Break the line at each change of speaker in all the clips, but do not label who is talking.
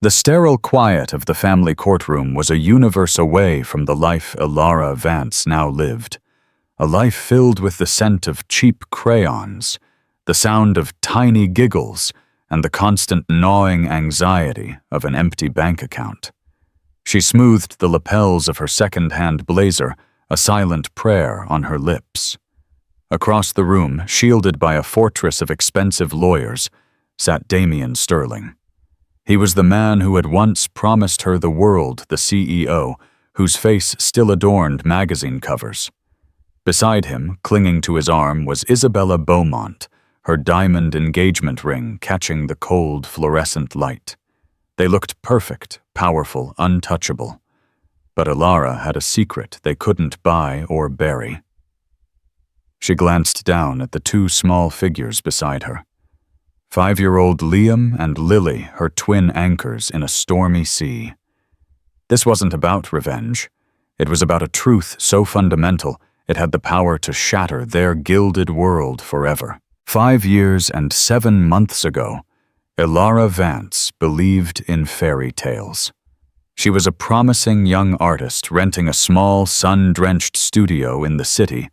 The sterile quiet of the family courtroom was a universe away from the life Elara Vance now lived, a life filled with the scent of cheap crayons, the sound of tiny giggles, and the constant gnawing anxiety of an empty bank account. She smoothed the lapels of her second-hand blazer, a silent prayer on her lips. Across the room, shielded by a fortress of expensive lawyers, sat Damian Sterling. He was the man who had once promised her the world, the CEO, whose face still adorned magazine covers. Beside him, clinging to his arm, was Isabella Beaumont, her diamond engagement ring catching the cold, fluorescent light. They looked perfect, powerful, untouchable. But Elara had a secret they couldn't buy or bury. She glanced down at the two small figures beside her. 5-year-old Liam and Lily, her twin anchors in a stormy sea. This wasn't about revenge. It was about a truth so fundamental it had the power to shatter their gilded world forever. 5 years and 7 months ago, Elara Vance believed in fairy tales. She was a promising young artist renting a small, sun-drenched studio in the city,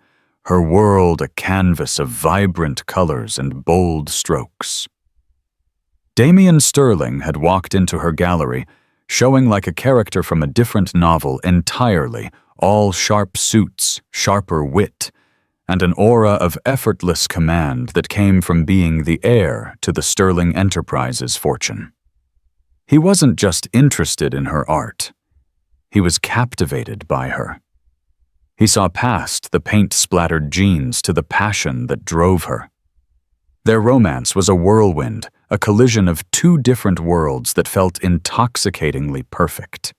her world a canvas of vibrant colors and bold strokes. Damian Sterling had walked into her gallery, showing like a character from a different novel entirely, all sharp suits, sharper wit, and an aura of effortless command that came from being the heir to the Sterling Enterprises fortune. He wasn't just interested in her art. He was captivated by her. He saw past the paint-splattered jeans to the passion that drove her. Their romance was a whirlwind, a collision of two different worlds that felt intoxicatingly perfect.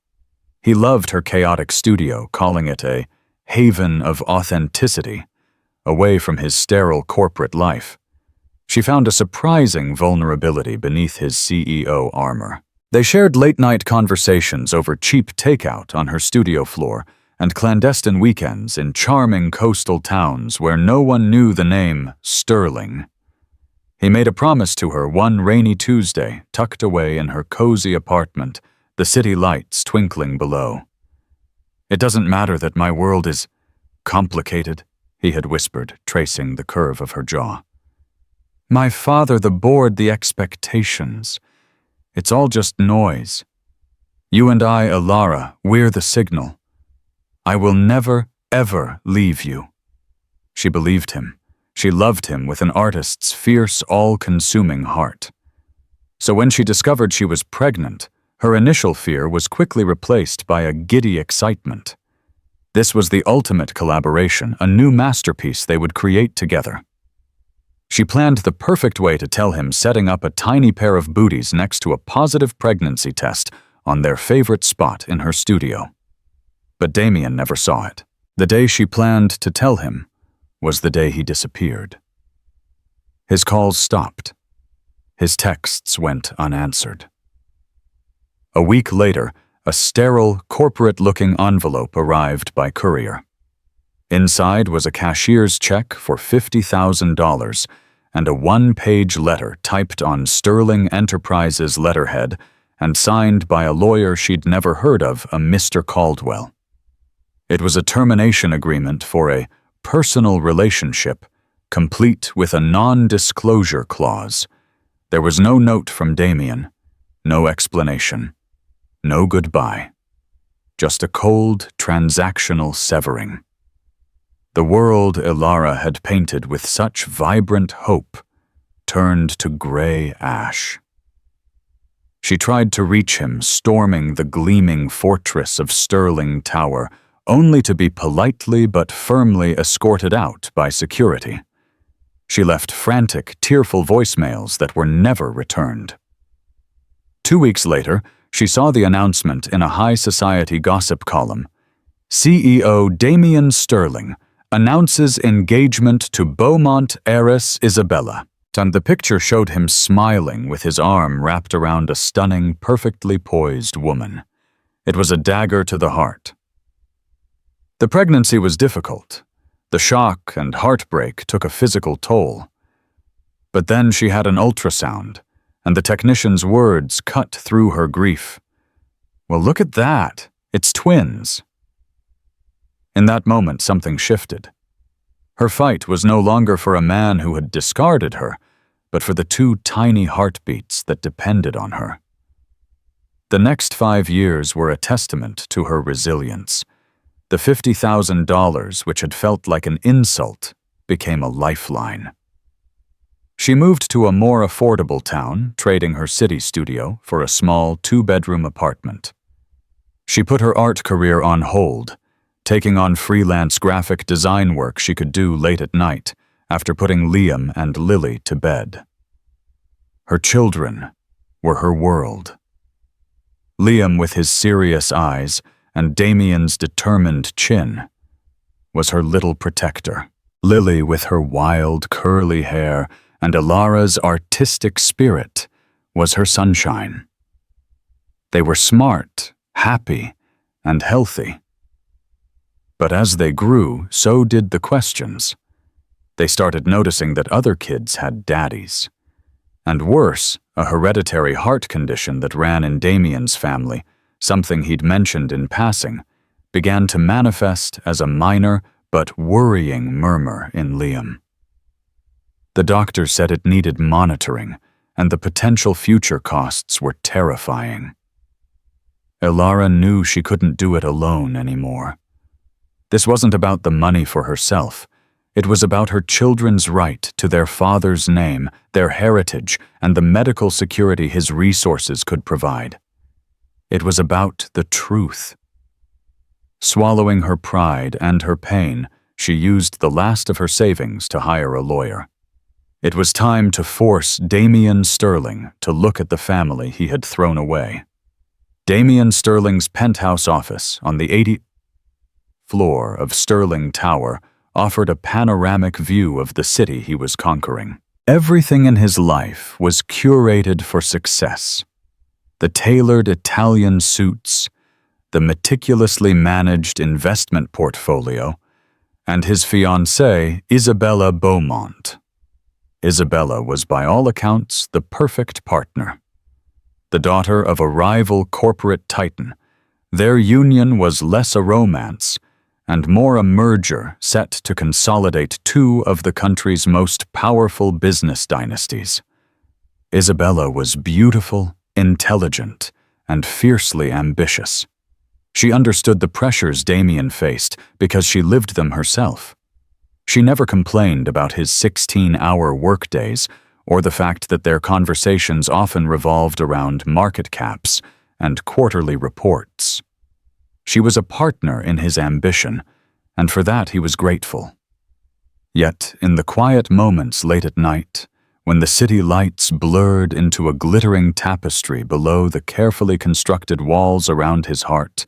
He loved her chaotic studio, calling it a haven of authenticity, away from his sterile corporate life. She found a surprising vulnerability beneath his CEO armor. They shared late-night conversations over cheap takeout on her studio floor and clandestine weekends in charming coastal towns where no one knew the name Sterling. He made a promise to her one rainy Tuesday, tucked away in her cozy apartment, the city lights twinkling below. "It doesn't matter that my world is complicated," he had whispered, tracing the curve of her jaw. "My father, the board, the expectations. It's all just noise. You and I, Elara, we're the signal. I will never, ever leave you." She believed him. She loved him with an artist's fierce, all-consuming heart. So when she discovered she was pregnant, her initial fear was quickly replaced by a giddy excitement. This was the ultimate collaboration, a new masterpiece they would create together. She planned the perfect way to tell him, setting up a tiny pair of booties next to a positive pregnancy test on their favorite spot in her studio. But Damian never saw it. The day she planned to tell him was the day he disappeared. His calls stopped. His texts went unanswered. A week later, a sterile, corporate-looking envelope arrived by courier. Inside was a cashier's check for $50,000 and a one-page letter typed on Sterling Enterprises letterhead and signed by a lawyer she'd never heard of, a Mr. Caldwell. It was a termination agreement for a personal relationship, complete with a non-disclosure clause. There was no note from Damian, no explanation, no goodbye. Just a cold, transactional severing. The world Elara had painted with such vibrant hope turned to gray ash. She tried to reach him, storming the gleaming fortress of Sterling Tower, only to be politely but firmly escorted out by security. She left frantic, tearful voicemails that were never returned. 2 weeks later, she saw the announcement in a high society gossip column. CEO Damian Sterling announces engagement to Beaumont heiress Isabella, and the picture showed him smiling with his arm wrapped around a stunning, perfectly poised woman. It was a dagger to the heart. The pregnancy was difficult. The shock and heartbreak took a physical toll. But then she had an ultrasound, and the technician's words cut through her grief. "Well, look at that. It's twins." In that moment, something shifted. Her fight was no longer for a man who had discarded her, but for the two tiny heartbeats that depended on her. The next 5 years were a testament to her resilience. The $50,000, which had felt like an insult, became a lifeline. She moved to a more affordable town, trading her city studio for a small 2-bedroom apartment. She put her art career on hold, taking on freelance graphic design work she could do late at night after putting Liam and Lily to bed. Her children were her world. Liam with his serious eyes and Damien's determined chin was her little protector. Lily with her wild, curly hair and Ilara's artistic spirit was her sunshine. They were smart, happy, and healthy. But as they grew, so did the questions. They started noticing that other kids had daddies. And worse, a hereditary heart condition that ran in Damien's family, something he'd mentioned in passing, began to manifest as a minor but worrying murmur in Liam. The doctor said it needed monitoring, and the potential future costs were terrifying. Ilara knew she couldn't do it alone anymore. This wasn't about the money for herself. It was about her children's right to their father's name, their heritage, and the medical security his resources could provide. It was about the truth. Swallowing her pride and her pain, she used the last of her savings to hire a lawyer. It was time to force Damien Sterling to look at the family he had thrown away. Damien Sterling's penthouse office on the 80th floor of Sterling Tower offered a panoramic view of the city he was conquering. Everything in his life was curated for success. The tailored Italian suits, the meticulously managed investment portfolio, and his fiancée, Isabella Beaumont. Isabella was by all accounts the perfect partner. The daughter of a rival corporate titan, their union was less a romance and more a merger set to consolidate two of the country's most powerful business dynasties. Isabella was beautiful, intelligent, and fiercely ambitious. She understood the pressures Damien faced because she lived them herself. She never complained about his 16-hour workdays or the fact that their conversations often revolved around market caps and quarterly reports. She was a partner in his ambition, and for that he was grateful. Yet, in the quiet moments late at night, when the city lights blurred into a glittering tapestry below the carefully constructed walls around his heart,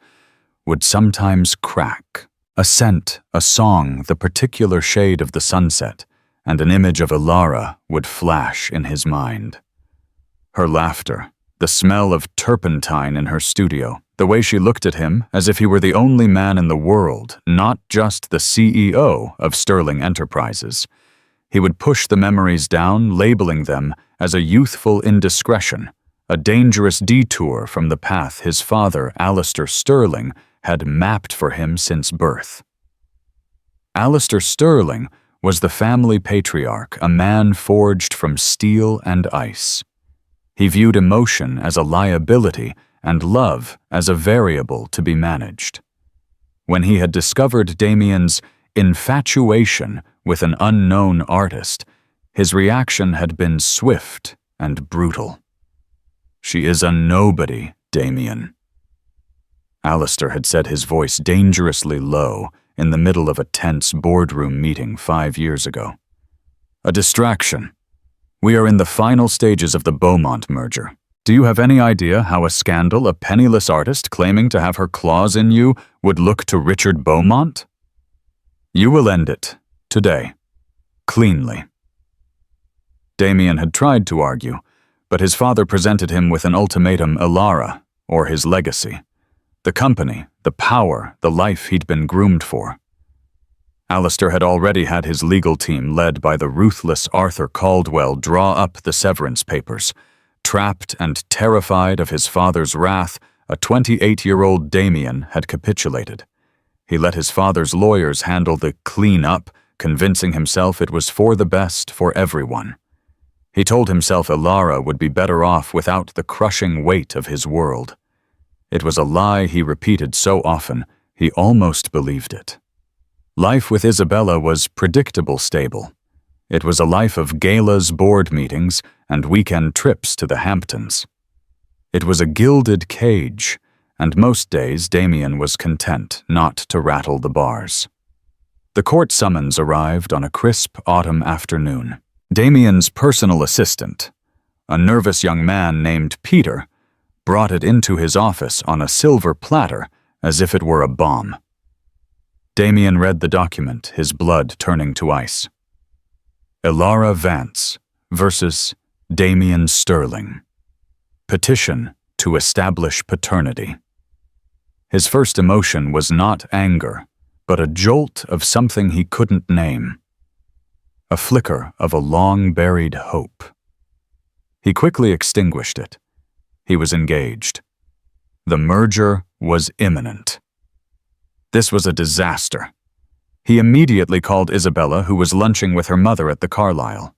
would sometimes crack. A scent, a song, the particular shade of the sunset, and an image of Ilara would flash in his mind. Her laughter, the smell of turpentine in her studio, the way she looked at him as if he were the only man in the world, not just the CEO of Sterling Enterprises. He would push the memories down, labeling them as a youthful indiscretion, a dangerous detour from the path his father, Alistair Sterling, had mapped for him since birth. Alistair Sterling was the family patriarch, a man forged from steel and ice. He viewed emotion as a liability and love as a variable to be managed. When he had discovered Damien's infatuation with an unknown artist, his reaction had been swift and brutal. "She is a nobody, Damien." Alistair had said, his voice dangerously low, in the middle of a tense boardroom meeting 5 years ago. "A distraction. We are in the final stages of the Beaumont merger. Do you have any idea how a scandal, a penniless artist claiming to have her claws in you, would look to Richard Beaumont? You will end it, today, cleanly." Damien had tried to argue, but his father presented him with an ultimatum: Ilara, or his legacy. The company, the power, the life he'd been groomed for. Alistair had already had his legal team, led by the ruthless Arthur Caldwell, draw up the severance papers, Trapped and terrified of his father's wrath, a 28-year-old Damien had capitulated. He let his father's lawyers handle the clean-up, convincing himself it was for the best for everyone. He told himself Elara would be better off without the crushing weight of his world. It was a lie he repeated so often, he almost believed it. Life with Isabella was predictable stable. It was a life of galas, board meetings, and weekend trips to the Hamptons. It was a gilded cage, and most days Damien was content not to rattle the bars. The court summons arrived on a crisp autumn afternoon. Damien's personal assistant, a nervous young man named Peter, brought it into his office on a silver platter as if it were a bomb. Damien read the document, his blood turning to ice. Elara Vance versus Damien Sterling. Petition to establish paternity. His first emotion was not anger, but a jolt of something he couldn't name. A flicker of a long-buried hope. He quickly extinguished it. He was engaged. The merger was imminent. This was a disaster. He immediately called Isabella, who was lunching with her mother at the Carlisle.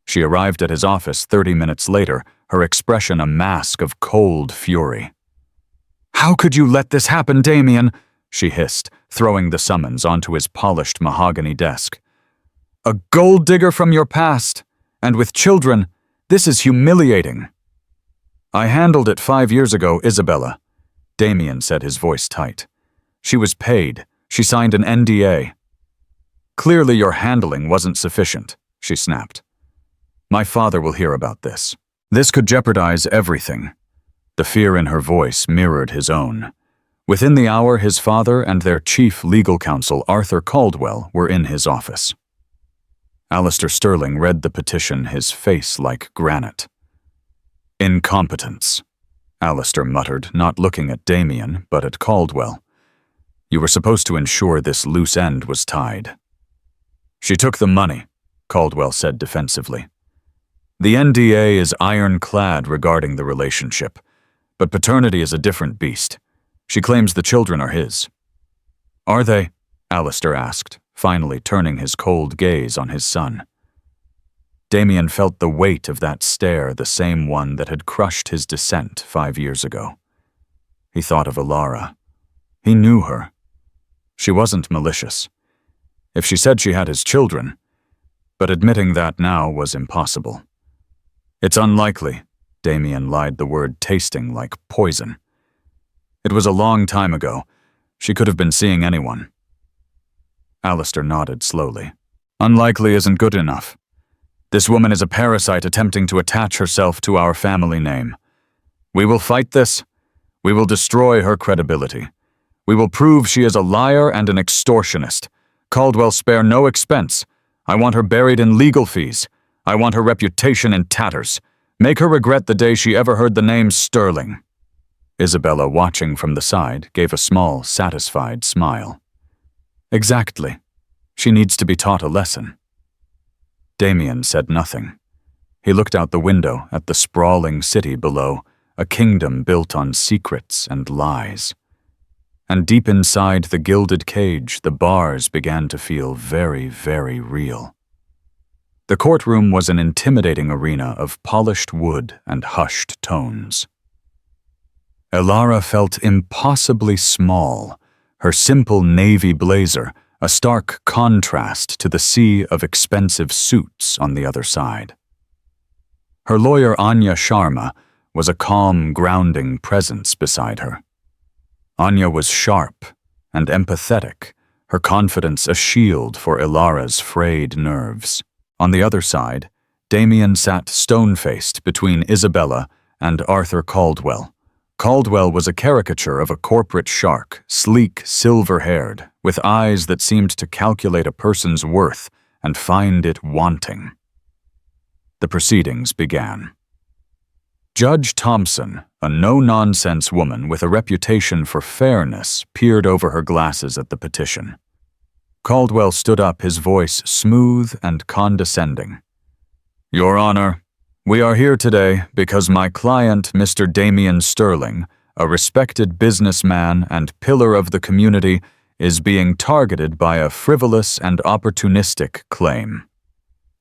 She arrived at his office 30 minutes later, her expression a mask of cold fury. "How could you let this happen, Damien?" she hissed, throwing the summons onto his polished mahogany desk. "A gold digger from your past, and with children, this is humiliating." "I handled it 5 years ago, Isabella," Damien said, his voice tight. "She was paid. She signed an NDA." "Clearly your handling wasn't sufficient," she snapped. "My father will hear about this. This could jeopardize everything." The fear in her voice mirrored his own. Within the hour, his father and their chief legal counsel, Arthur Caldwell, were in his office. Alistair Sterling read the petition, his face like granite. "Incompetence," Alistair muttered, not looking at Damien, but at Caldwell. "You were supposed to ensure this loose end was tied." "She took the money," Caldwell said defensively. "The NDA is ironclad regarding the relationship, but paternity is a different beast. She claims the children are his." "Are they?" Alistair asked, finally turning his cold gaze on his son. Damien felt the weight of that stare, the same one that had crushed his descent 5 years ago. He thought of Elara. He knew her. She wasn't malicious. If she said she had his children, but admitting that now was impossible. "It's unlikely," Damien lied, the word tasting like poison. "It was a long time ago. She could have been seeing anyone." Alistair nodded slowly. "Unlikely isn't good enough. This woman is a parasite attempting to attach herself to our family name. We will fight this. We will destroy her credibility. We will prove she is a liar and an extortionist. Caldwell, spare no expense. I want her buried in legal fees. I want her reputation in tatters. Make her regret the day she ever heard the name Sterling." Isabella, watching from the side, gave a small, satisfied smile. "Exactly. She needs to be taught a lesson." Damien said nothing. He looked out the window at the sprawling city below, a kingdom built on secrets and lies. And deep inside the gilded cage, the bars began to feel very, very real. The courtroom was an intimidating arena of polished wood and hushed tones. Elara felt impossibly small, her simple navy blazer a stark contrast to the sea of expensive suits on the other side. Her lawyer Anya Sharma was a calm, grounding presence beside her. Anya was sharp and empathetic, her confidence a shield for Elara's frayed nerves. On the other side, Damien sat stone-faced between Isabella and Arthur Caldwell. Caldwell was a caricature of a corporate shark, sleek, silver-haired, with eyes that seemed to calculate a person's worth and find it wanting. The proceedings began. Judge Thompson, a no-nonsense woman with a reputation for fairness, peered over her glasses at the petition. Caldwell stood up, his voice smooth and condescending. "Your Honor, We are here today because my client, Mr. Damien Sterling, a respected businessman and pillar of the community, is being targeted by a frivolous and opportunistic claim.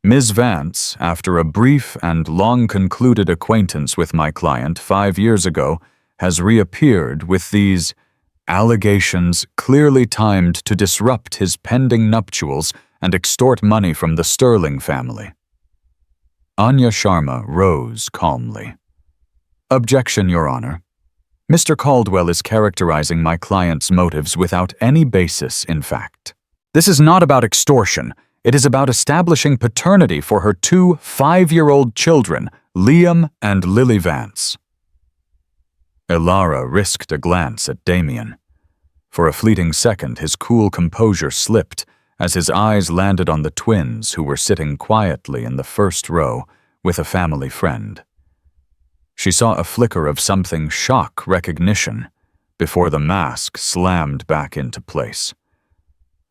Ms. Vance, after a brief and long-concluded acquaintance with my client 5 years ago, has reappeared with these allegations clearly timed to disrupt his pending nuptials and extort money from the Sterling family. Anya Sharma rose calmly. Objection, Your Honor. Mr. Caldwell is characterizing my client's motives without any basis in fact. This is not about extortion. It is about establishing paternity for her 2 5-year-old children, Liam and Lily Vance. Ilara risked a glance at Damien. For a fleeting second, his cool composure slipped as his eyes landed on the twins who were sitting quietly in the first row with a family friend. She saw a flicker of something shock recognition before the mask slammed back into place.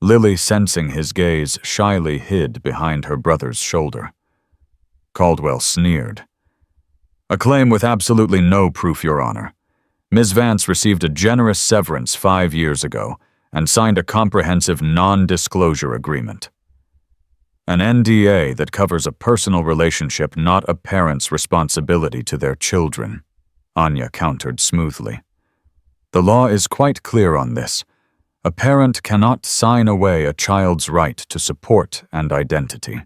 Lily, sensing his gaze, shyly hid behind her brother's shoulder. Caldwell sneered. A claim with absolutely no proof, Your Honor. Ms. Vance received a generous severance 5 years ago and signed a comprehensive non-disclosure agreement. An NDA that covers a personal relationship, not a parent's responsibility to their children, Anya countered smoothly. The law is quite clear on this. A parent cannot sign away a child's right to support and identity.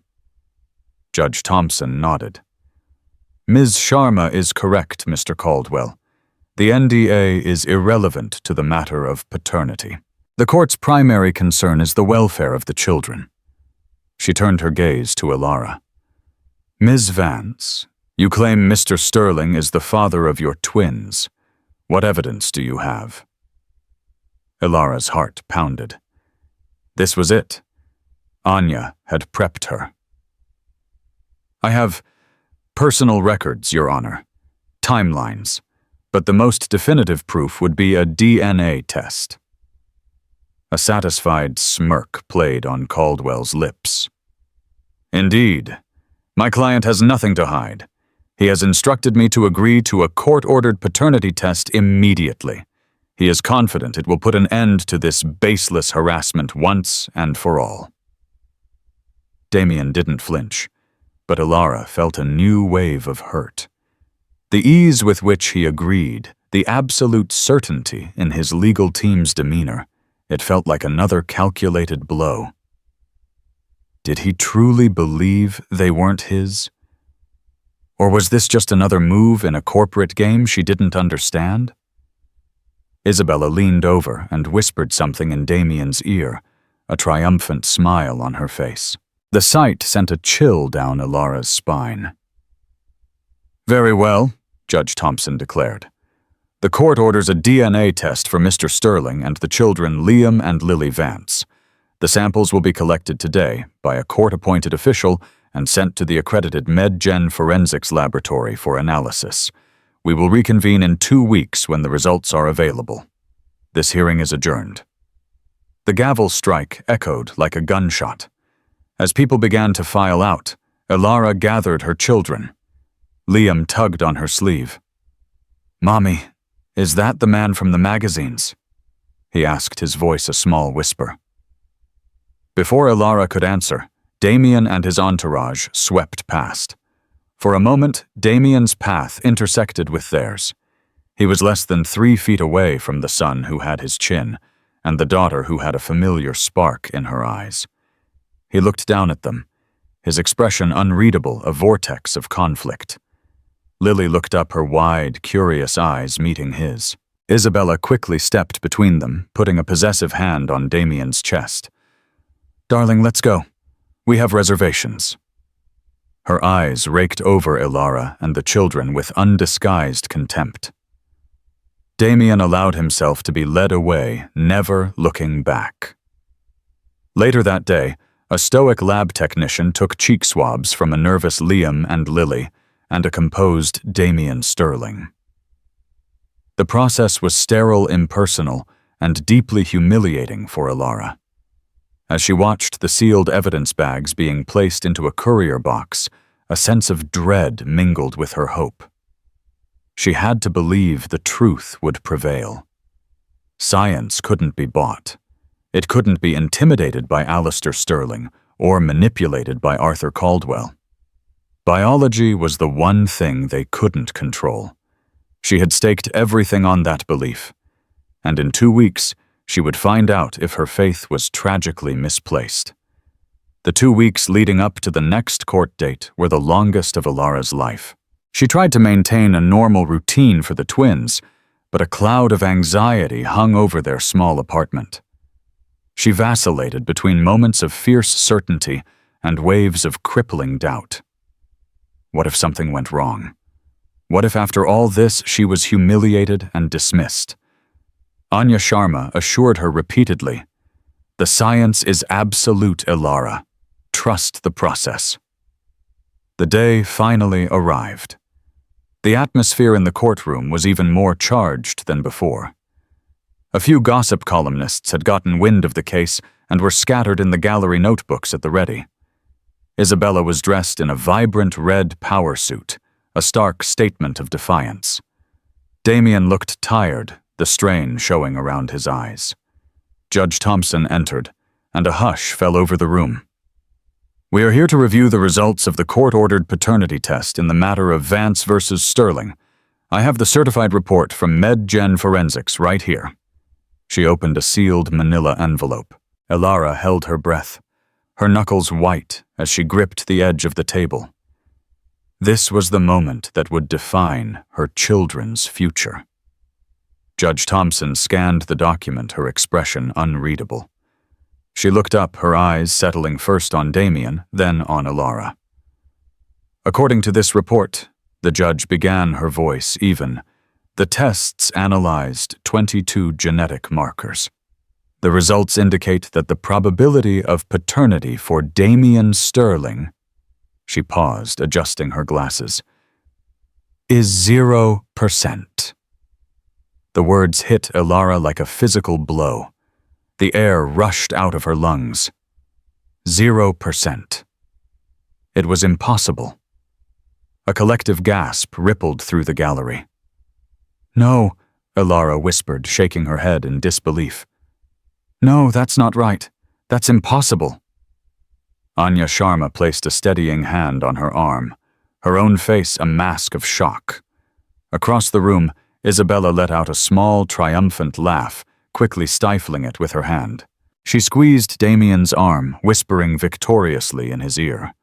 Judge Thompson nodded. Ms. Sharma is correct, Mr. Caldwell. The NDA is irrelevant to the matter of paternity. The court's primary concern is the welfare of the children. She turned her gaze to Ilara. Ms. Vance, you claim Mr. Sterling is the father of your twins. What evidence do you have? Ilara's heart pounded. This was it. Anya had prepped her. I have personal records, Your Honor. Timelines. But the most definitive proof would be a DNA test. A satisfied smirk played on Caldwell's lips. Indeed, my client has nothing to hide. He has instructed me to agree to a court-ordered paternity test immediately. He is confident it will put an end to this baseless harassment once and for all. Damien didn't flinch, but Ilara felt a new wave of hurt. The ease with which he agreed, the absolute certainty in his legal team's demeanor, it felt like another calculated blow. Did he truly believe they weren't his? Or was this just another move in a corporate game she didn't understand? Isabella leaned over and whispered something in Damien's ear, a triumphant smile on her face. The sight sent a chill down Ilara's spine. Very well, Judge Thompson declared. The court orders a DNA test for Mr. Sterling and the children Liam and Lily Vance. The samples will be collected today by a court-appointed official and sent to the accredited MedGen Forensics Laboratory for analysis. We will reconvene in 2 weeks when the results are available. This hearing is adjourned. The gavel strike echoed like a gunshot. As people began to file out, Ilara gathered her children. Liam tugged on her sleeve. Mommy, is that the man from the magazines? He asked, his voice a small whisper. Before Ilara could answer, Damien and his entourage swept past. For a moment, Damien's path intersected with theirs. He was less than 3 feet away from the son who had his chin, and the daughter who had a familiar spark in her eyes. He looked down at them, his expression unreadable, a vortex of conflict. Lily looked up, her wide, curious eyes meeting his. Isabella quickly stepped between them, putting a possessive hand on Damien's chest. Darling, let's go. We have reservations. Her eyes raked over Ilara and the children with undisguised contempt. Damien allowed himself to be led away, never looking back. Later that day, a stoic lab technician took cheek swabs from a nervous Liam and Lily and a composed Damien Sterling. The process was sterile, impersonal, and deeply humiliating for Ilara. As she watched the sealed evidence bags being placed into a courier box, A sense of dread mingled with her hope. She had to believe the truth would prevail. Science couldn't be bought. It couldn't be intimidated by Alistair Sterling or manipulated by Arthur Caldwell. Biology was the one thing they couldn't control. She had staked everything on that belief, and in 2 weeks, she would find out if her faith was tragically misplaced. The 2 weeks leading up to the next court date were the longest of Ilara's life. She tried to maintain a normal routine for the twins, but a cloud of anxiety hung over their small apartment. She vacillated between moments of fierce certainty and waves of crippling doubt. What if something went wrong? What if after all this she was humiliated and dismissed? Anya Sharma assured her repeatedly, "The science is absolute, Ilara. Trust the process." The day finally arrived. The atmosphere in the courtroom was even more charged than before. A few gossip columnists had gotten wind of the case and were scattered in the gallery notebooks at the ready. Isabella was dressed in a vibrant red power suit, a stark statement of defiance. Damien looked tired, the strain showing around his eyes. Judge Thompson entered, and a hush fell over the room. "We are here to review the results of the court-ordered paternity test in the matter of Vance versus Sterling. I have the certified report from MedGen Forensics right here." She opened a sealed manila envelope. Ilara held her breath, her knuckles white as she gripped the edge of the table. This was the moment that would define her children's future. Judge Thompson scanned the document, her expression unreadable. She looked up, her eyes settling first on Damien, then on Ilara. "According to this report," the judge began, her voice even, "the tests analyzed 22 genetic markers. The results indicate that the probability of paternity for Damien Sterling," she paused, adjusting her glasses, "is 0%. The words hit Ilara like a physical blow. The air rushed out of her lungs. 0%. It was impossible. A collective gasp rippled through the gallery. "No," Ilara whispered, shaking her head in disbelief. "No, that's not right. That's impossible." Anya Sharma placed a steadying hand on her arm, her own face a mask of shock. Across the room, Isabella let out a small, triumphant laugh, quickly stifling it with her hand. She squeezed Damien's arm, whispering victoriously in his ear.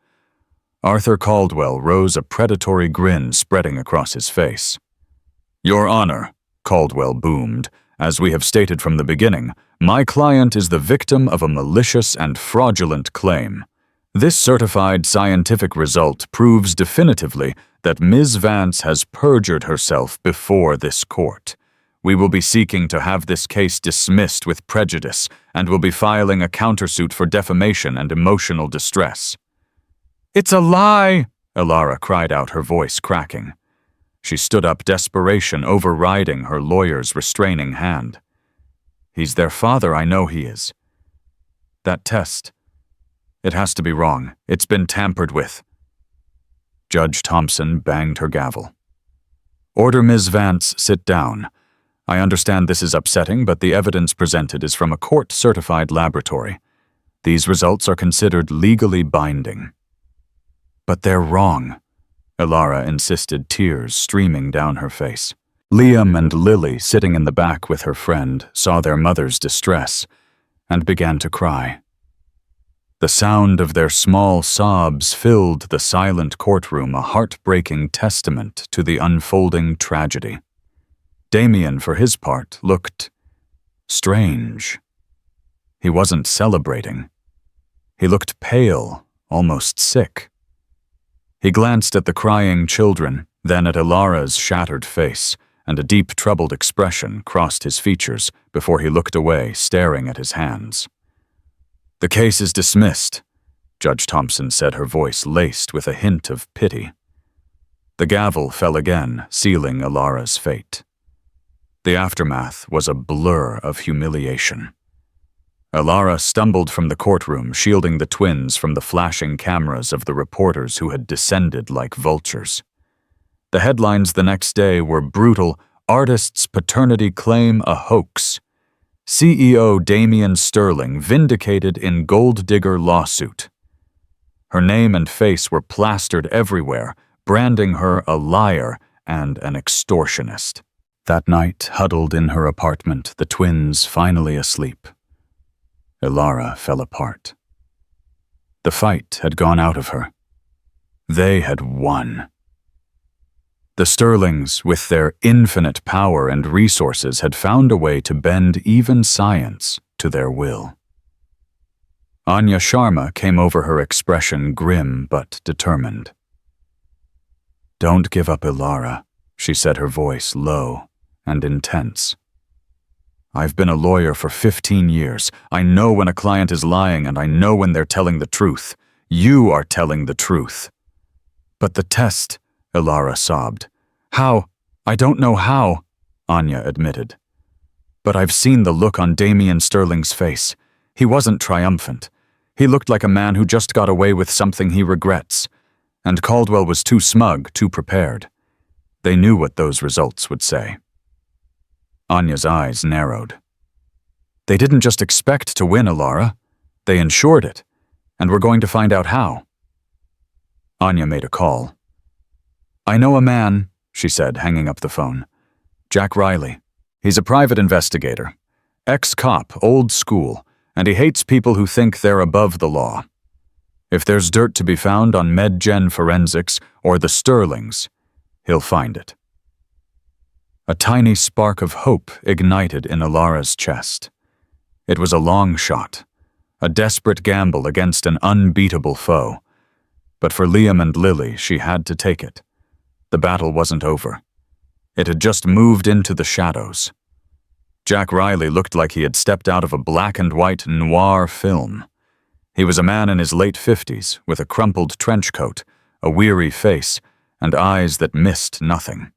Arthur Caldwell rose, a predatory grin spreading across his face. "Your Honor," Caldwell boomed, "as we have stated from the beginning, my client is the victim of a malicious and fraudulent claim. This certified scientific result proves definitively that Ms. Vance has perjured herself before this court. We will be seeking to have this case dismissed with prejudice and will be filing a countersuit for defamation and emotional distress." "It's a lie!" Ilara cried out, her voice cracking. She stood up, desperation overriding her lawyer's restraining hand. "He's their father, I know he is. That test, it has to be wrong. It's been tampered with." Judge Thompson banged her gavel. "Order Ms. Vance sit down. I understand this is upsetting, but the evidence presented is from a court-certified laboratory. These results are considered legally binding." "But they're wrong," Ilara insisted, tears streaming down her face. Liam and Lily, sitting in the back with her friend, saw their mother's distress and began to cry. The sound of their small sobs filled the silent courtroom, a heartbreaking testament to the unfolding tragedy. Damien, for his part, looked strange. He wasn't celebrating. He looked pale, almost sick. He glanced at the crying children, then at Ilara's shattered face, and a deep, troubled expression crossed his features before he looked away, staring at his hands. "The case is dismissed," Judge Thompson said, her voice laced with a hint of pity. The gavel fell again, sealing Ilara's fate. The aftermath was a blur of humiliation. Elara stumbled from the courtroom, shielding the twins from the flashing cameras of the reporters who had descended like vultures. The headlines the next day were brutal: "Artist's paternity claim a hoax. CEO Damian Sterling vindicated in gold digger lawsuit." Her name and face were plastered everywhere, branding her a liar and an extortionist. That night, huddled in her apartment, the twins finally asleep, Elara fell apart. The fight had gone out of her. They had won. The Sterlings, with their infinite power and resources, had found a way to bend even science to their will. Anya Sharma came over, her expression grim but determined. "Don't give up, Elara," she said, her voice low and intense. "I've been a lawyer for 15 years. I know when a client is lying, and I know when they're telling the truth. You are telling the truth." "But the test," Elara sobbed. "How? I don't know how," Anya admitted. "But I've seen the look on Damian Sterling's face. He wasn't triumphant. He looked like a man who just got away with something he regrets. And Caldwell was too smug, too prepared. They knew what those results would say." Anya's eyes narrowed. "They didn't just expect to win, Elara. They ensured it, and we're going to find out how." Anya made a call. "I know a man," she said, hanging up the phone. "Jack Riley. He's a private investigator. Ex-cop, old school, and he hates people who think they're above the law. If there's dirt to be found on MedGen Forensics or the Sterlings, he'll find it." A tiny spark of hope ignited in Elara's chest. It was a long shot, a desperate gamble against an unbeatable foe. But for Liam and Lily, she had to take it. The battle wasn't over. It had just moved into the shadows. Jack Riley looked like he had stepped out of a black-and-white noir film. He was a man in his late 50s, with a crumpled trench coat, a weary face, and eyes that missed nothing.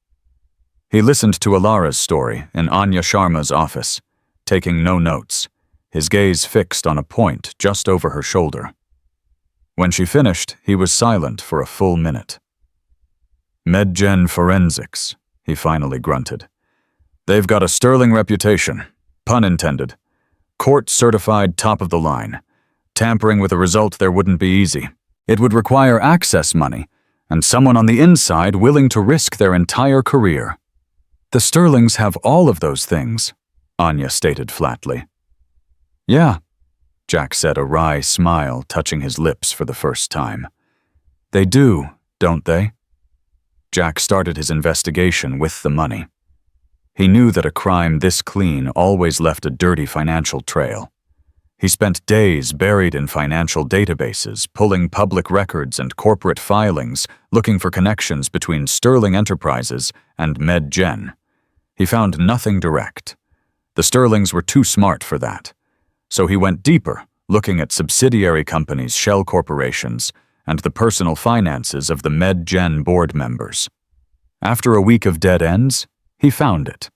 He listened to Elara's story in Anya Sharma's office, taking no notes, his gaze fixed on a point just over her shoulder. When she finished, he was silent for a full minute. "MedGen Forensics," he finally grunted. "They've got a sterling reputation, pun intended. Court-certified top of the line. Tampering with a result there wouldn't be easy. It would require access money, and someone on the inside willing to risk their entire career." "The Sterlings have all of those things," Anya stated flatly. "Yeah," Jack said, a wry smile touching his lips for the first time. "They do, don't they?" Jack started his investigation with the money. He knew that a crime this clean always left a dirty financial trail. He spent days buried in financial databases, pulling public records and corporate filings, looking for connections between Sterling Enterprises and MedGen. He found nothing direct. The Sterlings were too smart for that. So he went deeper, looking at subsidiary companies, shell corporations, and the personal finances of the MedGen board members. After a week of dead ends, he found it.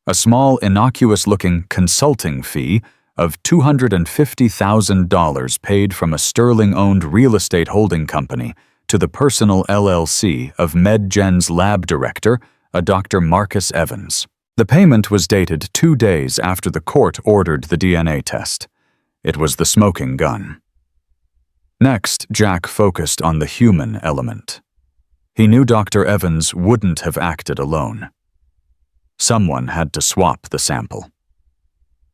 A small, innocuous-looking consulting fee of $250,000 paid from a Sterling-owned real estate holding company to the personal LLC of MedGen's lab director, a Dr. Marcus Evans. The payment was dated 2 days after the court ordered the DNA test. It was the smoking gun. Next, Jack focused on the human element. He knew Dr. Evans wouldn't have acted alone. Someone had to swap the sample.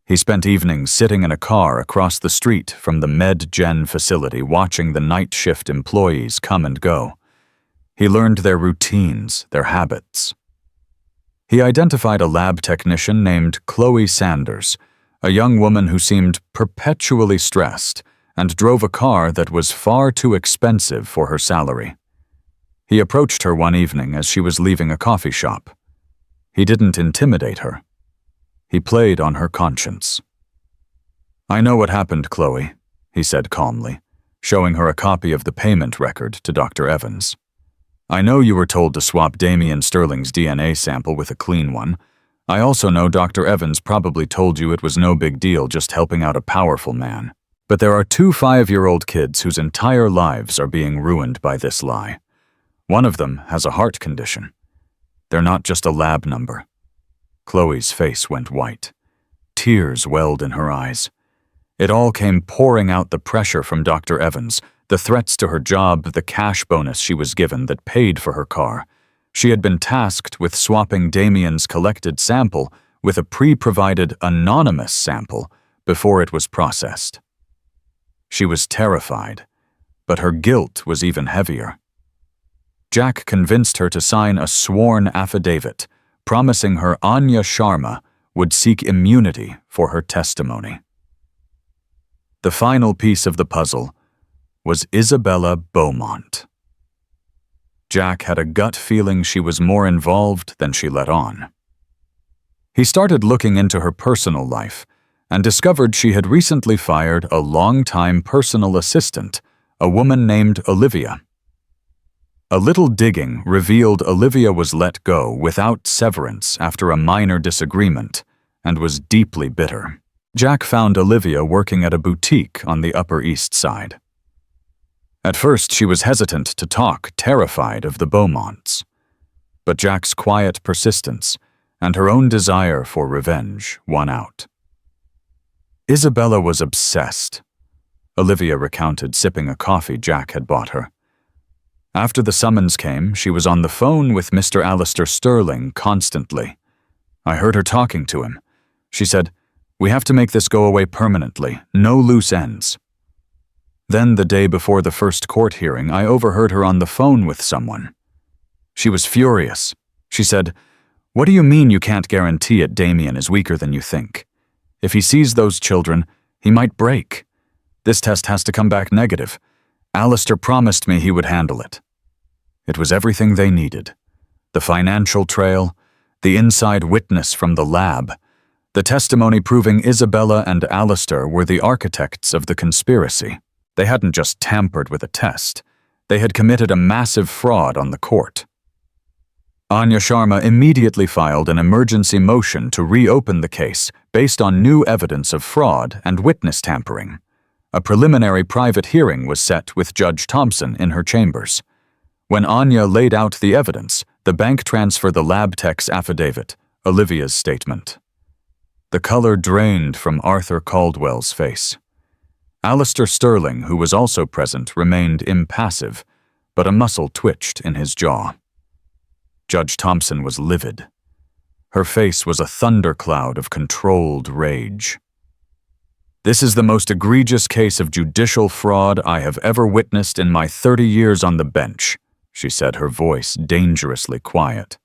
He spent evenings sitting in a car across the street from the MedGen facility, watching the night shift employees come and go. He learned their routines, their habits. He identified a lab technician named Chloe Sanders, a young woman who seemed perpetually stressed and drove a car that was far too expensive for her salary. He approached her one evening as she was leaving a coffee shop. He didn't intimidate her. He played on her conscience. "I know what happened, Chloe," he said calmly, showing her a copy of the payment record to Dr. Evans. "I know you were told to swap Damian Sterling's DNA sample with a clean one, I also know Dr. Evans probably told you it was no big deal just helping out a powerful man. But there are 2 5-year-old kids whose entire lives are being ruined by this lie. One of them has a heart condition. They're not just a lab number. Chloe's face went white. Tears welled in her eyes. It all came pouring out, the pressure from Dr. Evans, the threats to her job, the cash bonus she was given that paid for her car. She had been tasked with swapping Damien's collected sample with a pre-provided anonymous sample before it was processed. She was terrified, but her guilt was even heavier. Jack convinced her to sign a sworn affidavit, promising her Anya Sharma would seek immunity for her testimony. The final piece of the puzzle was Isabella Beaumont. Jack had a gut feeling she was more involved than she let on. He started looking into her personal life and discovered she had recently fired a longtime personal assistant, a woman named Olivia. A little digging revealed Olivia was let go without severance after a minor disagreement and was deeply bitter. Jack found Olivia working at a boutique on the Upper East Side. At first, she was hesitant to talk, terrified of the Beaumonts. But Jack's quiet persistence and her own desire for revenge won out. Isabella was obsessed, Olivia recounted, sipping a coffee Jack had bought her. After the summons came, she was on the phone with Mr. Alistair Sterling constantly. I heard her talking to him. She said, "We have to make this go away permanently, no loose ends." Then, the day before the first court hearing, I overheard her on the phone with someone. She was furious. She said, "What do you mean you can't guarantee it? Damien is weaker than you think. If he sees those children, he might break. This test has to come back negative. Alistair promised me he would handle it." It was everything they needed. The financial trail, the inside witness from the lab, the testimony proving Isabella and Alistair were the architects of the conspiracy. They hadn't just tampered with a test. They had committed a massive fraud on the court. Anya Sharma immediately filed an emergency motion to reopen the case based on new evidence of fraud and witness tampering. A preliminary private hearing was set with Judge Thompson in her chambers. When Anya laid out the evidence, the bank transfer, the lab tech's affidavit, Olivia's statement. The color drained from Arthur Caldwell's face. Alistair Sterling, who was also present, remained impassive, but a muscle twitched in his jaw. Judge Thompson was livid. Her face was a thundercloud of controlled rage. "This is the most egregious case of judicial fraud I have ever witnessed in my 30 years on the bench," she said, her voice dangerously quiet.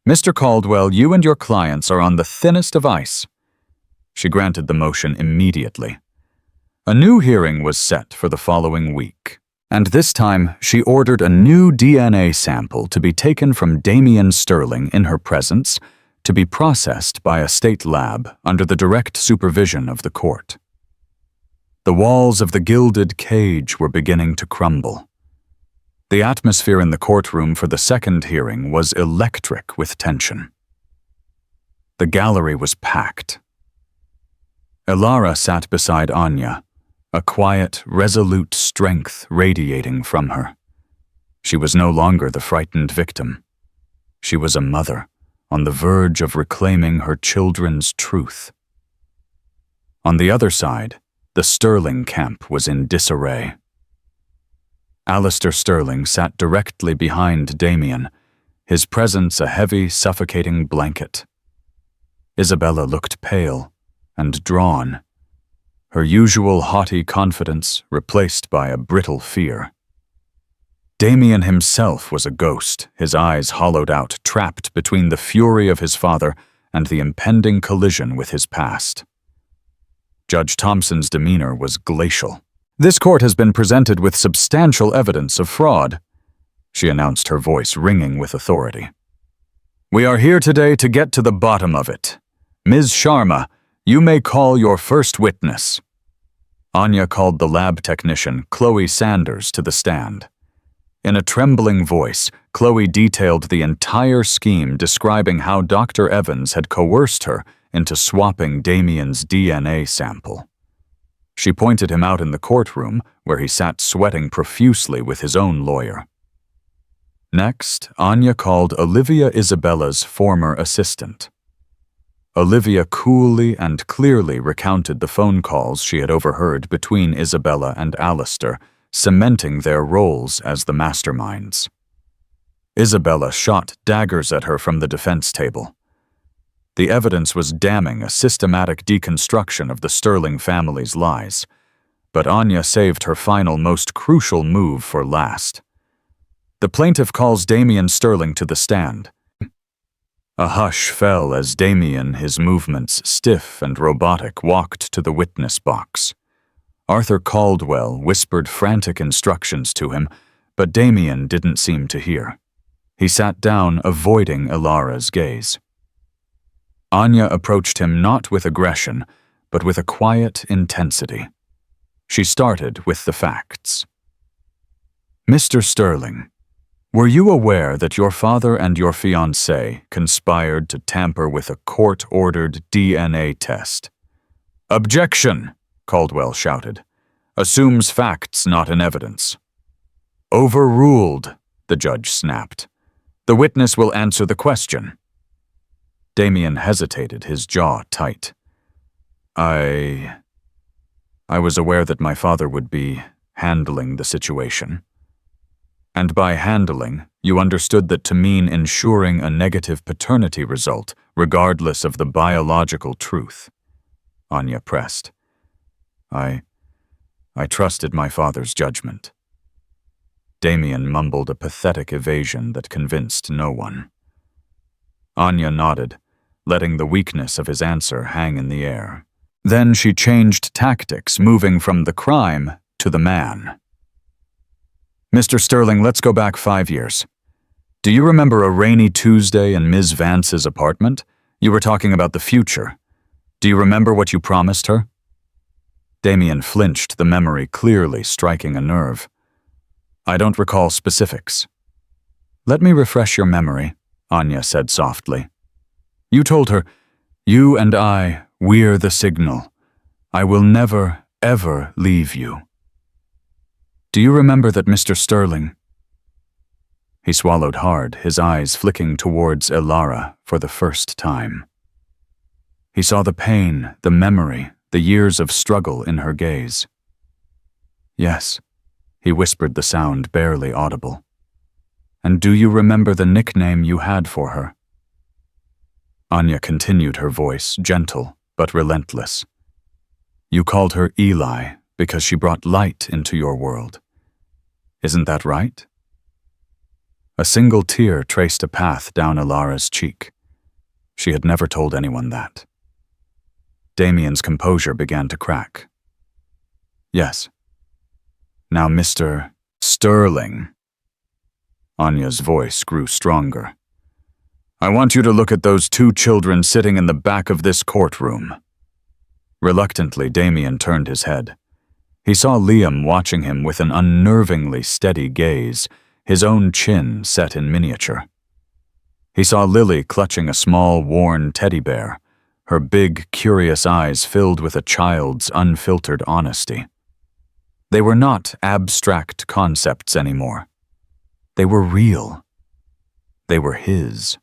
"Mr. Caldwell, you and your clients are on the thinnest of ice." She granted the motion immediately. A new hearing was set for the following week, and this time she ordered a new DNA sample to be taken from Damien Sterling in her presence to be processed by a state lab under the direct supervision of the court. The walls of the gilded cage were beginning to crumble. The atmosphere in the courtroom for the second hearing was electric with tension. The gallery was packed. Elara sat beside Anya, a quiet, resolute strength radiating from her. She was no longer the frightened victim. She was a mother, on the verge of reclaiming her children's truth. On the other side, the Sterling camp was in disarray. Alistair Sterling sat directly behind Damien, his presence a heavy, suffocating blanket. Isabella looked pale and drawn, her usual haughty confidence replaced by a brittle fear. Damien himself was a ghost, his eyes hollowed out, trapped between the fury of his father and the impending collision with his past. Judge Thompson's demeanor was glacial. "This court has been presented with substantial evidence of fraud," she announced, her voice ringing with authority. "We are here today to get to the bottom of it. Ms. Sharma, you may call your first witness." Anya called the lab technician, Chloe Sanders, to the stand. In a trembling voice, Chloe detailed the entire scheme, describing how Dr. Evans had coerced her into swapping Damien's DNA sample. She pointed him out in the courtroom, where he sat sweating profusely with his own lawyer. Next, Anya called Olivia Isabella's former assistant. Olivia coolly and clearly recounted the phone calls she had overheard between Isabella and Alistair, cementing their roles as the masterminds. Isabella shot daggers at her from the defense table. The evidence was damning, a systematic deconstruction of the Sterling family's lies, but Anya saved her final, most crucial move for last. The plaintiff calls Damien Sterling to the stand. A hush fell as Damien, his movements stiff and robotic, walked to the witness box. Arthur Caldwell whispered frantic instructions to him, but Damien didn't seem to hear. He sat down, avoiding Ilara's gaze. Anya approached him not with aggression, but with a quiet intensity. She started with the facts. Mr. Sterling, were you aware that your father and your fiancée conspired to tamper with a court-ordered DNA test? Objection, Caldwell shouted. Assumes facts, not an evidence. Overruled, the judge snapped. The witness will answer the question. Damien hesitated, his jaw tight. I was aware that my father would be handling the situation. And by handling, you understood that to mean ensuring a negative paternity result, regardless of the biological truth. Anya pressed. I trusted my father's judgment. Damien mumbled a pathetic evasion that convinced no one. Anya nodded, letting the weakness of his answer hang in the air. Then she changed tactics, moving from the crime to the man. Mr. Sterling, let's go back 5 years. Do you remember a rainy Tuesday in Ms. Vance's apartment? You were talking about the future. Do you remember what you promised her? Damien flinched, the memory clearly striking a nerve. I don't recall specifics. Let me refresh your memory, Anya said softly. You told her, you and I, we're the signal. I will never, ever leave you. Do you remember that, Mr. Sterling? He swallowed hard, his eyes flicking towards Ilara for the first time. He saw the pain, the memory, the years of struggle in her gaze. Yes, he whispered, the sound barely audible. And do you remember the nickname you had for her? Anya continued, her voice gentle but relentless. You called her Eli because she brought light into your world. Isn't that right? A single tear traced a path down Ilara's cheek. She had never told anyone that. Damien's composure began to crack. Yes. Now, Mr. Sterling. Anya's voice grew stronger. I want you to look at those 2 children sitting in the back of this courtroom. Reluctantly, Damien turned his head. He saw Liam watching him with an unnervingly steady gaze, his own chin set in miniature. He saw Lily clutching a small, worn teddy bear, her big, curious eyes filled with a child's unfiltered honesty. They were not abstract concepts anymore. They were real. They were his.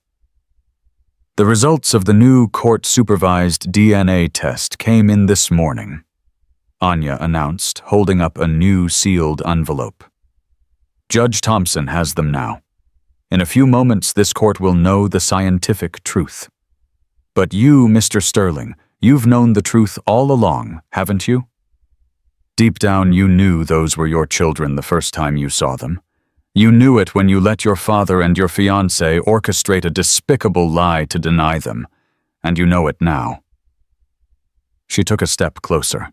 The results of the new court-supervised DNA test came in this morning, Anya announced, holding up a new sealed envelope. Judge Thompson has them now. In a few moments, this court will know the scientific truth. But you, Mr. Sterling, you've known the truth all along, haven't you? Deep down, you knew those were your children the first time you saw them. You knew it when you let your father and your fiancée orchestrate a despicable lie to deny them, and you know it now. She took a step closer.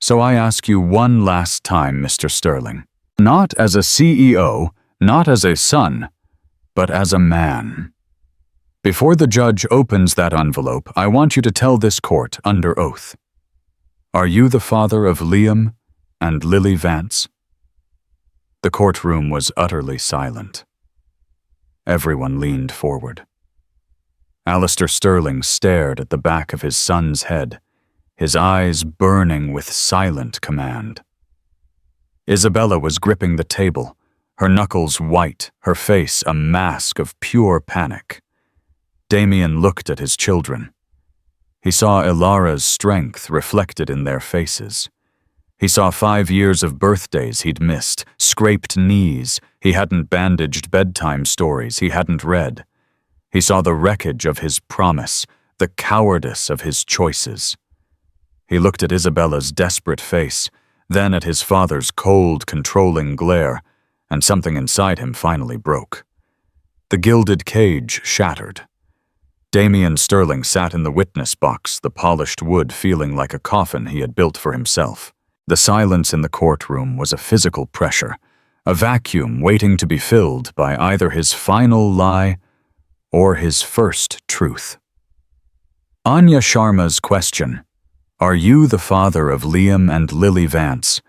So I ask you one last time, Mr. Sterling, not as a CEO, not as a son, but as a man. Before the judge opens that envelope, I want you to tell this court under oath. Are you the father of Liam and Lily Vance? The courtroom was utterly silent. Everyone leaned forward. Alistair Sterling stared at the back of his son's head, his eyes burning with silent command. Isabella was gripping the table, her knuckles white, her face a mask of pure panic. Damien looked at his children. He saw Ilara's strength reflected in their faces. He saw 5 years of birthdays he'd missed, scraped knees, he hadn't bandaged bedtime stories he hadn't read. He saw the wreckage of his promise, the cowardice of his choices. He looked at Isabella's desperate face, then at his father's cold, controlling glare, and something inside him finally broke. The gilded cage shattered. Damien Sterling sat in the witness box, the polished wood feeling like a coffin he had built for himself. The silence in the courtroom was a physical pressure, a vacuum waiting to be filled by either his final lie or his first truth. Anya Sharma's question, "Are you the father of Liam and Lily Vance?"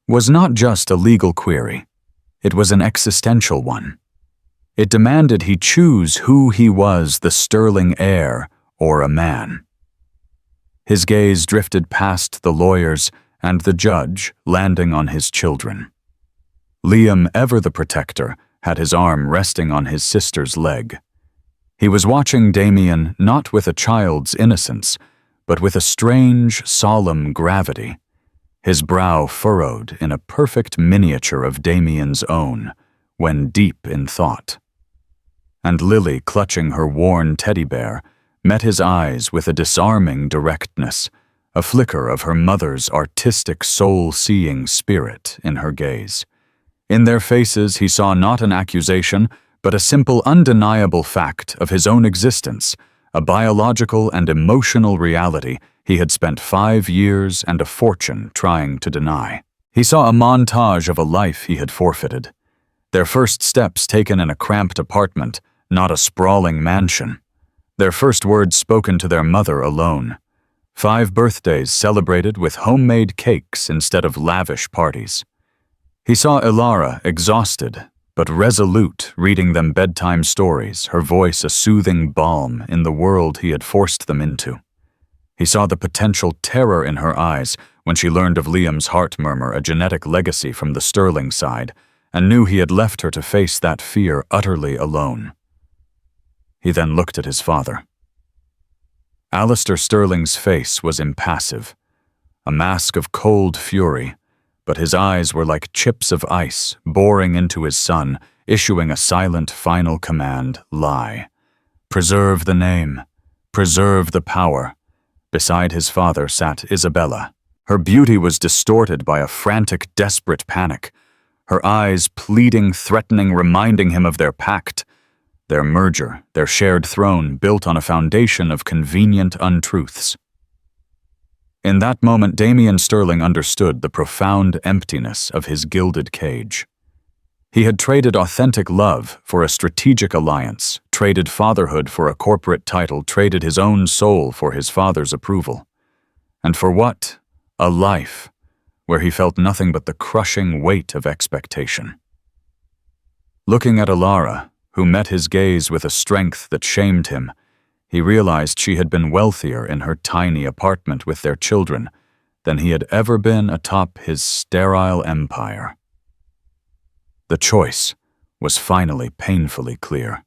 was not just a legal query. It was an existential one. It demanded he choose who he was, the Sterling heir or a man. His gaze drifted past the lawyers and the judge, landing on his children. Liam, ever the protector, had his arm resting on his sister's leg. He was watching Damien not with a child's innocence, but with a strange, solemn gravity, his brow furrowed in a perfect miniature of Damien's own, when deep in thought. And Lily, clutching her worn teddy bear, met his eyes with a disarming directness, a flicker of her mother's artistic soul-seeing spirit in her gaze. In their faces he saw not an accusation, but a simple, undeniable fact of his own existence, a biological and emotional reality he had spent 5 years and a fortune trying to deny. He saw a montage of a life he had forfeited. Their first steps taken in a cramped apartment, not a sprawling mansion. Their first words spoken to their mother alone. 5 birthdays celebrated with homemade cakes instead of lavish parties. He saw Ilara, exhausted, but resolute, reading them bedtime stories, her voice a soothing balm in the world he had forced them into. He saw the potential terror in her eyes when she learned of Liam's heart murmur, a genetic legacy from the Sterling side, and knew he had left her to face that fear utterly alone. He then looked at his father. Alistair Sterling's face was impassive, a mask of cold fury, but his eyes were like chips of ice, boring into his son, issuing a silent final command, lie. Preserve the name. Preserve the power. Beside his father sat Isabella. Her beauty was distorted by a frantic, desperate panic, her eyes pleading, threatening, reminding him of their pact, their merger, their shared throne built on a foundation of convenient untruths. In that moment, Damien Sterling understood the profound emptiness of his gilded cage. He had traded authentic love for a strategic alliance, traded fatherhood for a corporate title, traded his own soul for his father's approval. And for what? A life where he felt nothing but the crushing weight of expectation. Looking at Ilara, who met his gaze with a strength that shamed him, he realized she had been wealthier in her tiny apartment with their children than he had ever been atop his sterile empire. The choice was finally painfully clear.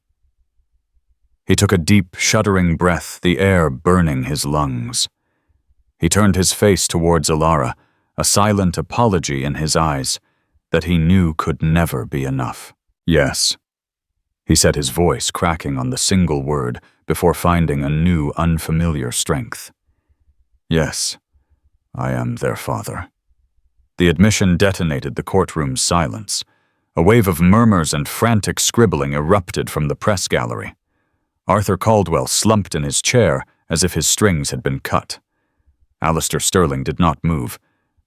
He took a deep, shuddering breath, the air burning his lungs. He turned his face towards Ilara, a silent apology in his eyes that he knew could never be enough. "Yes," he said, his voice cracking on the single word before finding a new, unfamiliar strength. "Yes, I am their father." The admission detonated the courtroom's silence. A wave of murmurs and frantic scribbling erupted from the press gallery. Arthur Caldwell slumped in his chair as if his strings had been cut. Alistair Sterling did not move,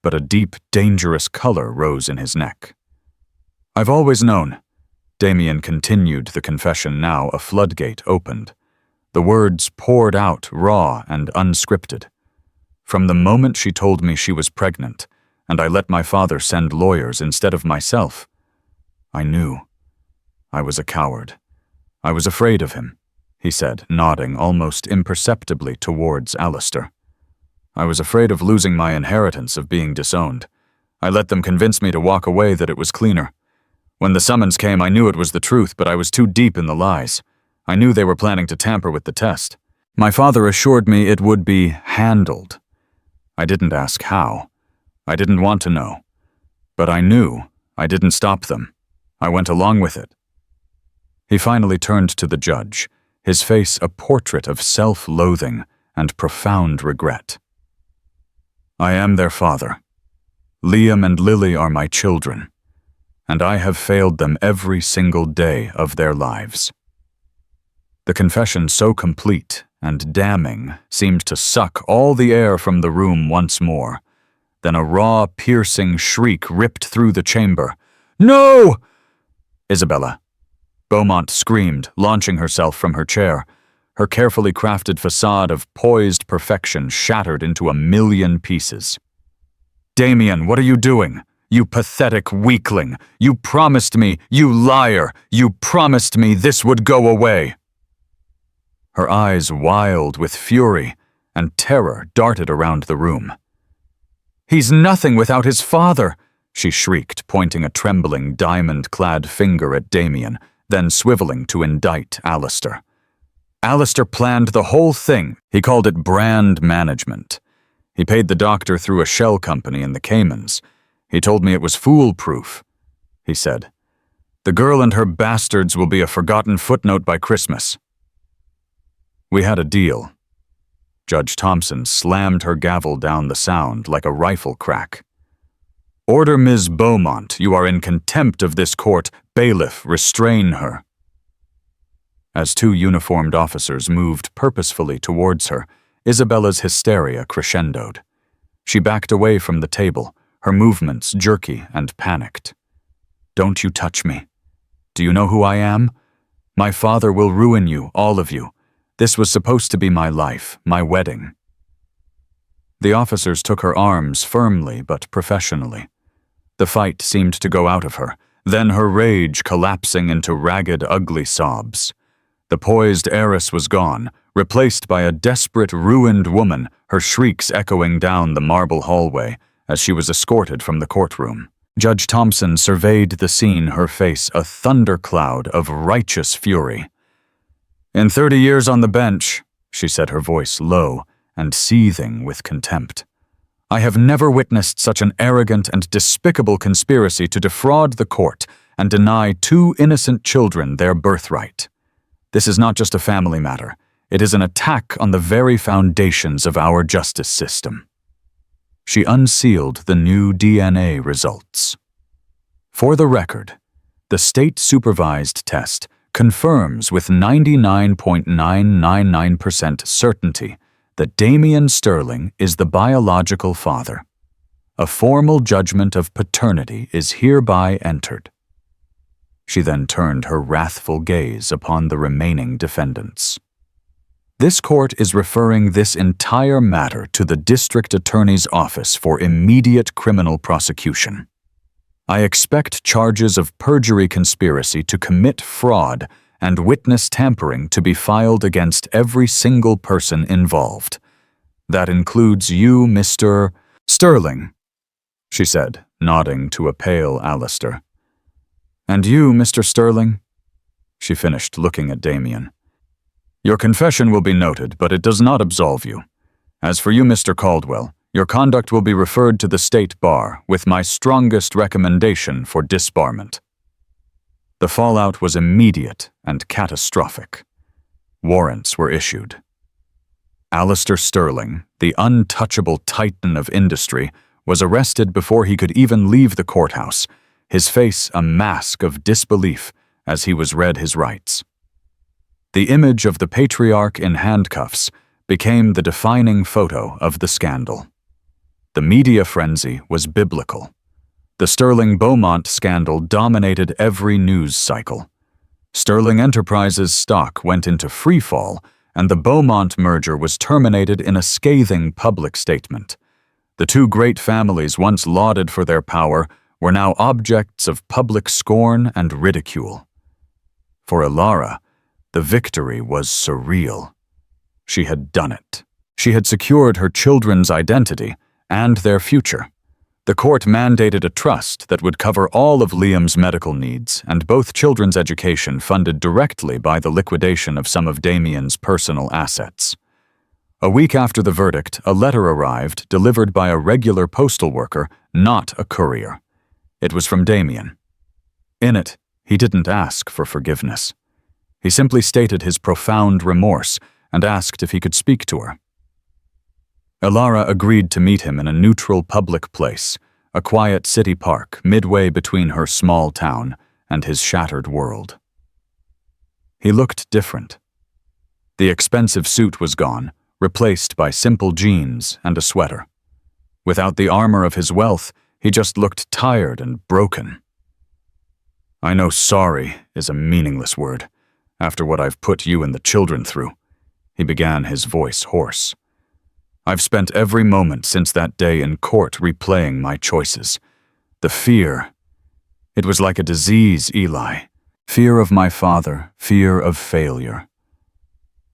but a deep, dangerous color rose in his neck. "I've always known," Damien continued the confession now, a floodgate opened. The words poured out, raw and unscripted. "From the moment she told me she was pregnant, and I let my father send lawyers instead of myself, I knew. I was a coward. I was afraid of him, he said, nodding almost imperceptibly towards Alistair. I was afraid of losing my inheritance, of being disowned. I let them convince me to walk away, that it was cleaner. When the summons came, I knew it was the truth, but I was too deep in the lies. I knew they were planning to tamper with the test. My father assured me it would be handled. I didn't ask how. I didn't want to know. But I knew. I didn't stop them. I went along with it. He finally turned to the judge, his face a portrait of self-loathing and profound regret. I am their father. Liam and Lily are my children, and I have failed them every single day of their lives. The confession, so complete and damning, seemed to suck all the air from the room once more. Then a raw, piercing shriek ripped through the chamber. "No!" Isabella. Beaumont screamed, launching herself from her chair. Her carefully crafted facade of poised perfection shattered into a million pieces. "Damien, what are you doing? You pathetic weakling! You promised me, you liar! You promised me this would go away!" Her eyes wild with fury, and terror darted around the room. "He's nothing without his father!" she shrieked, pointing a trembling, diamond-clad finger at Damien, then swiveling to indict Alistair. Alistair planned the whole thing. He called it brand management. He paid the doctor through a shell company in the Caymans. He told me it was foolproof. He said, "The girl and her bastards will be a forgotten footnote by Christmas." We had a deal. Judge Thompson slammed her gavel down the sound like a rifle crack. "Order Ms. Beaumont. You are in contempt of this court. Bailiff, restrain her." As two uniformed officers moved purposefully towards her, Isabella's hysteria crescendoed. She backed away from the table, her movements jerky and panicked. "Don't you touch me. Do you know who I am? My father will ruin you, all of you. This was supposed to be my life, my wedding." The officers took her arms firmly but professionally. The fight seemed to go out of her, then her rage collapsing into ragged, ugly sobs. The poised heiress was gone, replaced by a desperate, ruined woman, her shrieks echoing down the marble hallway as she was escorted from the courtroom. Judge Thompson surveyed the scene, her face a thundercloud of righteous fury. "In 30 years on the bench," she said, her voice low and seething with contempt, "I have never witnessed such an arrogant and despicable conspiracy to defraud the court and deny two innocent children their birthright. This is not just a family matter. It is an attack on the very foundations of our justice system." She unsealed the new DNA results. For the record, the state-supervised test confirms with 99.999% certainty that Damien Sterling is the biological father. A formal judgment of paternity is hereby entered. She then turned her wrathful gaze upon the remaining defendants. "This court is referring this entire matter to the District Attorney's Office for immediate criminal prosecution. I expect charges of perjury conspiracy to commit fraud and witness tampering to be filed against every single person involved. That includes you, Mr. Sterling," she said, nodding to a pale Alistair. "And you, Mr. Sterling," she finished, looking at Damien. "Your confession will be noted, but it does not absolve you. As for you, Mr. Caldwell, your conduct will be referred to the State Bar with my strongest recommendation for disbarment." The fallout was immediate and catastrophic. Warrants were issued. Alistair Sterling, the untouchable titan of industry, was arrested before he could even leave the courthouse, his face a mask of disbelief as he was read his rights. The image of the patriarch in handcuffs became the defining photo of the scandal. The media frenzy was biblical. The Sterling Beaumont scandal dominated every news cycle. Sterling Enterprises stock went into freefall, and the Beaumont merger was terminated in a scathing public statement. The two great families once lauded for their power were now objects of public scorn and ridicule. For Ilara, the victory was surreal. She had done it. She had secured her children's identity and their future. The court mandated a trust that would cover all of Liam's medical needs and both children's education funded directly by the liquidation of some of Damien's personal assets. A week after the verdict, a letter arrived delivered by a regular postal worker, not a courier. It was from Damien. In it, he didn't ask for forgiveness. He simply stated his profound remorse and asked if he could speak to her. Ilara agreed to meet him in a neutral public place, a quiet city park midway between her small town and his shattered world. He looked different. The expensive suit was gone, replaced by simple jeans and a sweater. Without the armor of his wealth, he just looked tired and broken. I know sorry is a meaningless word, after what I've put you and the children through, he began, his voice hoarse. I've spent every moment since that day in court replaying my choices. The fear. It was like a disease, Eli. Fear of my father, fear of failure.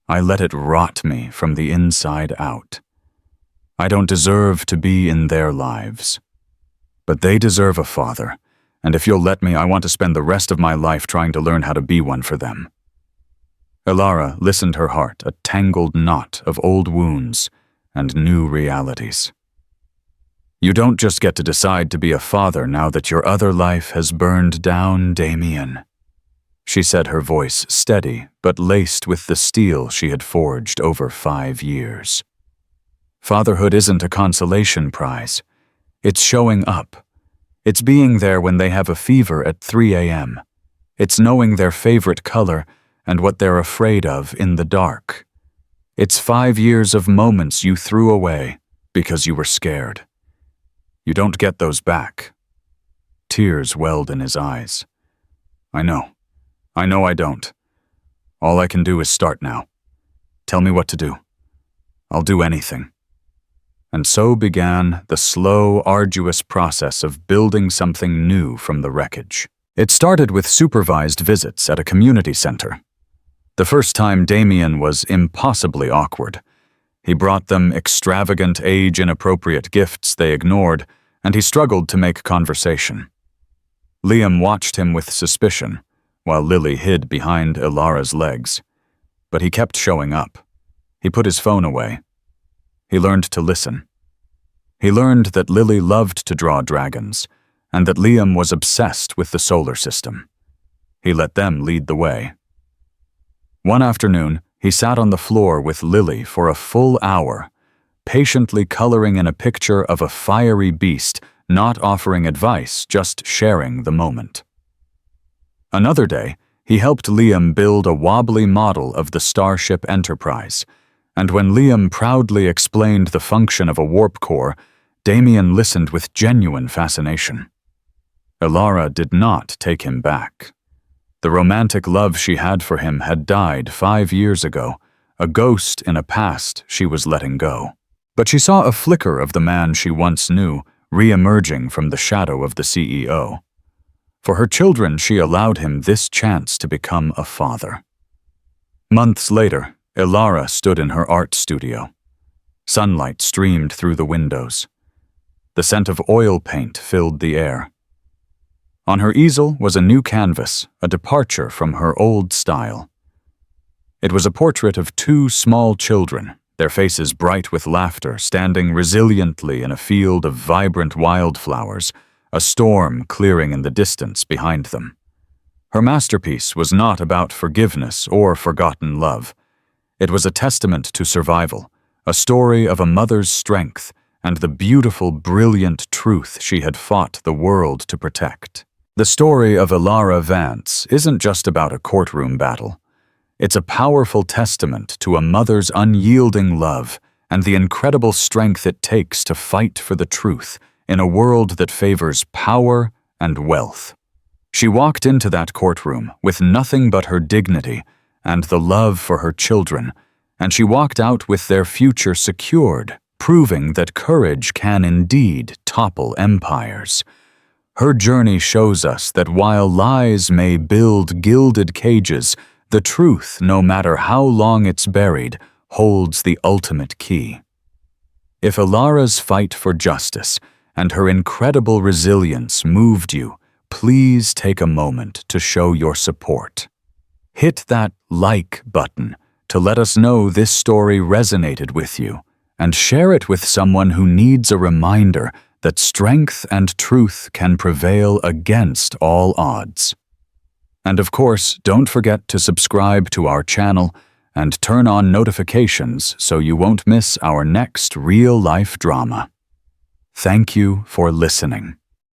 I let it rot me from the inside out. I don't deserve to be in their lives. But they deserve a father, and if you'll let me, I want to spend the rest of my life trying to learn how to be one for them. Ilara listened, her heart a tangled knot of old wounds and new realities. You don't just get to decide to be a father now that your other life has burned down, Damien, she said, her voice steady but laced with the steel she had forged over 5 years. Fatherhood isn't a consolation prize. It's showing up. It's being there when they have a fever at 3 a.m. It's knowing their favorite color and what they're afraid of in the dark. It's 5 years of moments you threw away because you were scared. You don't get those back. Tears welled in his eyes. I know I don't. All I can do is start now. Tell me what to do. I'll do anything. And so began the slow, arduous process of building something new from the wreckage. It started with supervised visits at a community center. The first time, Damien was impossibly awkward. He brought them extravagant, age-inappropriate gifts they ignored, and he struggled to make conversation. Liam watched him with suspicion, while Lily hid behind Ilara's legs. But he kept showing up. He put his phone away. He learned to listen. He learned that Lily loved to draw dragons, and that Liam was obsessed with the solar system. He let them lead the way. One afternoon, he sat on the floor with Lily for a full hour, patiently coloring in a picture of a fiery beast, not offering advice, just sharing the moment. Another day, he helped Liam build a wobbly model of the Starship Enterprise, and when Liam proudly explained the function of a warp core, Damien listened with genuine fascination. Ilara did not take him back. The romantic love she had for him had died 5 years ago, a ghost in a past she was letting go. But she saw a flicker of the man she once knew, re-emerging from the shadow of the CEO. For her children, she allowed him this chance to become a father. Months later, Ilara stood in her art studio. Sunlight streamed through the windows. The scent of oil paint filled the air. On her easel was a new canvas, a departure from her old style. It was a portrait of 2 small children, their faces bright with laughter, standing resiliently in a field of vibrant wildflowers, a storm clearing in the distance behind them. Her masterpiece was not about forgiveness or forgotten love. It was a testament to survival, a story of a mother's strength and the beautiful, brilliant truth she had fought the world to protect. The story of Ilara Vance isn't just about a courtroom battle. It's a powerful testament to a mother's unyielding love and the incredible strength it takes to fight for the truth in a world that favors power and wealth. She walked into that courtroom with nothing but her dignity and the love for her children, and she walked out with their future secured, proving that courage can indeed topple empires. Her journey shows us that while lies may build gilded cages, the truth, no matter how long it's buried, holds the ultimate key. If Alara's fight for justice and her incredible resilience moved you, please take a moment to show your support. Hit that like button to let us know this story resonated with you, and share it with someone who needs a reminder that strength and truth can prevail against all odds. And of course, don't forget to subscribe to our channel and turn on notifications so you won't miss our next real-life drama. Thank you for listening.